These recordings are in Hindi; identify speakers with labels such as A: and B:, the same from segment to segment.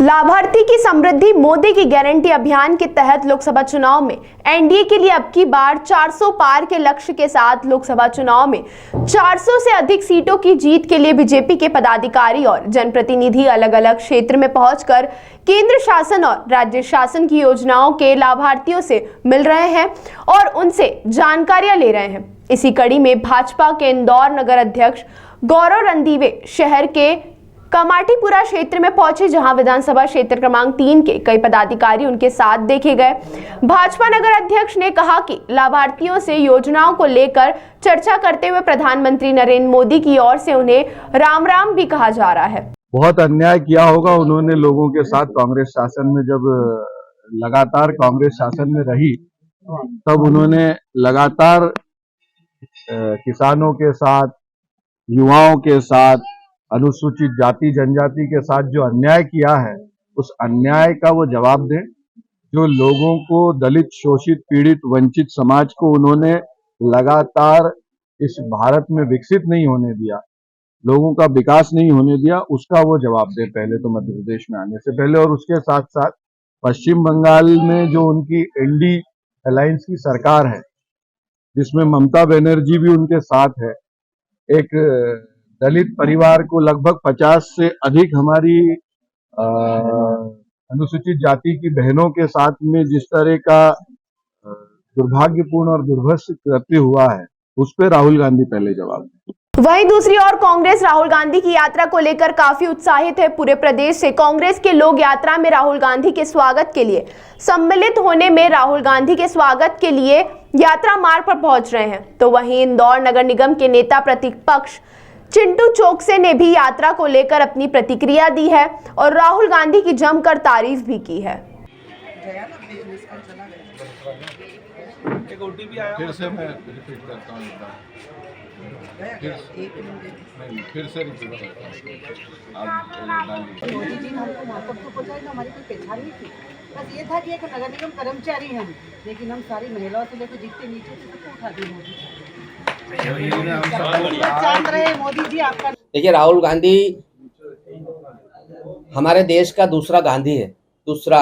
A: लाभार्थी की समृद्धि मोदी की गारंटी अभियान के तहत लोकसभा चुनाव में एनडीए के लिए अब की बार 400 पार के लक्ष्य के साथ लोकसभा चुनाव में 400 से अधिक सीटों की जीत के लिए बीजेपी के पदाधिकारी और जनप्रतिनिधि अलग अलग क्षेत्र में पहुंचकर केंद्र शासन और राज्य शासन की योजनाओं के लाभार्थियों से मिल रहे हैं और उनसे जानकारियां ले रहे हैं। इसी कड़ी में भाजपा के इंदौर नगर अध्यक्ष गौरव रणदीवे शहर के कमाटीपुरा क्षेत्र में पहुंचे, जहां विधानसभा क्षेत्र क्रमांक 3 के कई पदाधिकारी उनके साथ देखे गए। भाजपा नगर अध्यक्ष ने कहा कि लाभार्थियों से योजनाओं को लेकर चर्चा करते हुए प्रधानमंत्री नरेंद्र मोदी की ओर से उन्हें राम राम भी कहा जा रहा है।
B: बहुत अन्याय किया होगा उन्होंने लोगों के साथ। कांग्रेस शासन में जब लगातार कांग्रेस शासन में रही तब उन्होंने लगातार किसानों के साथ, युवाओं के साथ, अनुसूचित जाति जनजाति के साथ जो अन्याय किया है उस अन्याय का वो जवाब दें। जो लोगों को, दलित, शोषित, पीड़ित, वंचित समाज को उन्होंने लगातार इस भारत में विकसित नहीं होने दिया, लोगों का विकास नहीं होने दिया, उसका वो जवाब दें पहले तो मध्य प्रदेश में आने से पहले। और उसके साथ साथ पश्चिम बंगाल में जो उनकी एनडी अलायंस की सरकार है जिसमें ममता बनर्जी भी उनके साथ है, एक दलित परिवार को लगभग 50 से अधिक हमारी अनुसूचित जाति की बहनों के साथ में जिस तरह का दुर्भाग्यपूर्ण और दुर्भत्स कृत्य हुआ है उस पर राहुल गांधी पहले जवाब दें।
A: वहीं दूसरी ओर कांग्रेस राहुल गांधी की यात्रा को लेकर काफी उत्साहित है। पूरे प्रदेश से कांग्रेस के लोग यात्रा में राहुल गांधी के स्वागत के लिए सम्मिलित होने में राहुल गांधी के स्वागत के लिए यात्रा मार्ग पर पहुंच रहे हैं। तो वहीं इंदौर नगर निगम के नेता प्रतिपक्ष चिंटू चोकसे ने भी यात्रा को लेकर अपनी प्रतिक्रिया दी है और राहुल गांधी की जमकर तारीफ भी की है।
B: फिर से मैं रिपीट करता हूँ एक बार, फिर से रिपीट करता हूँ।
C: मोदी जी ने हमको महत्व को पहुंचाया, हमारी कोई पहचान नहीं थी। बस ये था कि एक नगर निगम कर्मचारी हम, लेकिन हम सारी महिलाओं से लेकर जितने नीचे से सबको उठा दिए मोदी जी। मोदी जी आपका।
D: देखिए, राहुल गांधी हमारे देश का दूसरा गांधी है, दूसरा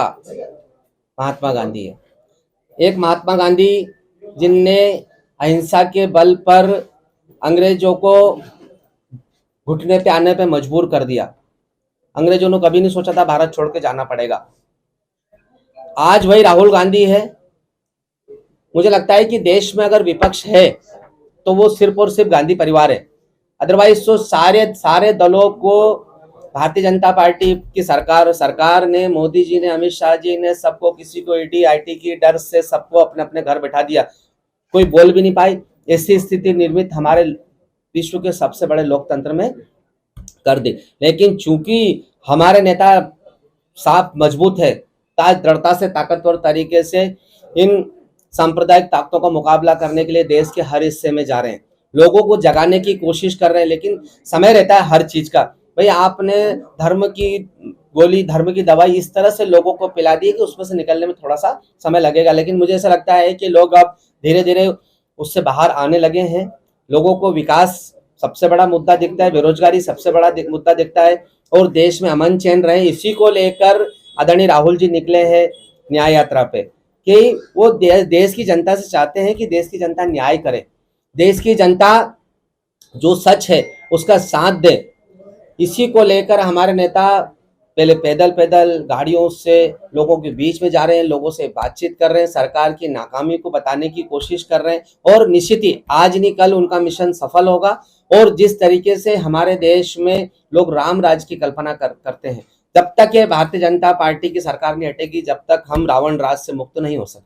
D: महात्मा गांधी है। एक महात्मा गांधी जिनने अहिंसा के बल पर अंग्रेजों को घुटने पे आने पे मजबूर कर दिया। अंग्रेजों ने कभी नहीं सोचा था भारत छोड़ के जाना पड़ेगा। आज वही राहुल गांधी है। मुझे लगता है कि देश में अगर विपक्ष है तो वो सिर्फ और सिर्फ गांधी परिवार है। अदरवाइज तो सारे दलों को भारतीय जनता पार्टी की सरकार ने, मोदी जी ने, अमित शाह जी ने सबको, किसी को ईडी आईटी की डर से सबको अपने अपने घर बैठा दिया। कोई बोल भी नहीं पाई। ऐसी स्थिति निर्मित हमारे विश्व के सबसे बड़े लोकतंत्र में कर दी। लेकिन चूंकि हमारे नेता साफ मजबूत है, दृढ़ता से, ताकतवर तरीके से इन सांप्रदायिक ताकतों का मुकाबला करने के लिए देश के हर हिस्से में जा रहे हैं, लोगों को जगाने की कोशिश कर रहे हैं। लेकिन समय रहता है हर चीज का। भाई, आपने धर्म की गोली, धर्म की दवाई इस तरह से लोगों को पिला दी कि उसमें से निकलने में थोड़ा सा समय लगेगा। लेकिन मुझे ऐसा लगता है कि लोग अब धीरे धीरे उससे बाहर आने लगे हैं। लोगों को विकास सबसे बड़ा मुद्दा दिखता है, बेरोजगारी सबसे बड़ा मुद्दा दिखता है, और देश में अमन चैन रहे, इसी को लेकर आदरणीय राहुल जी निकले हैं न्याय यात्रा पे कि वो देश की जनता से चाहते हैं कि देश की जनता न्याय करे, देश की जनता जो सच है उसका साथ दे। इसी को लेकर हमारे नेता पहले पैदल गाड़ियों से लोगों के बीच में जा रहे हैं, लोगों से बातचीत कर रहे हैं, सरकार की नाकामी को बताने की कोशिश कर रहे हैं। और निश्चित ही आज नहीं कल उनका मिशन सफल होगा। और जिस तरीके से हमारे देश में लोग राम राज की कल्पना करते हैं, जब तक ये भारतीय जनता पार्टी की सरकार नहीं हटेगी, जब तक हम रावण राज से मुक्त नहीं हो सकते।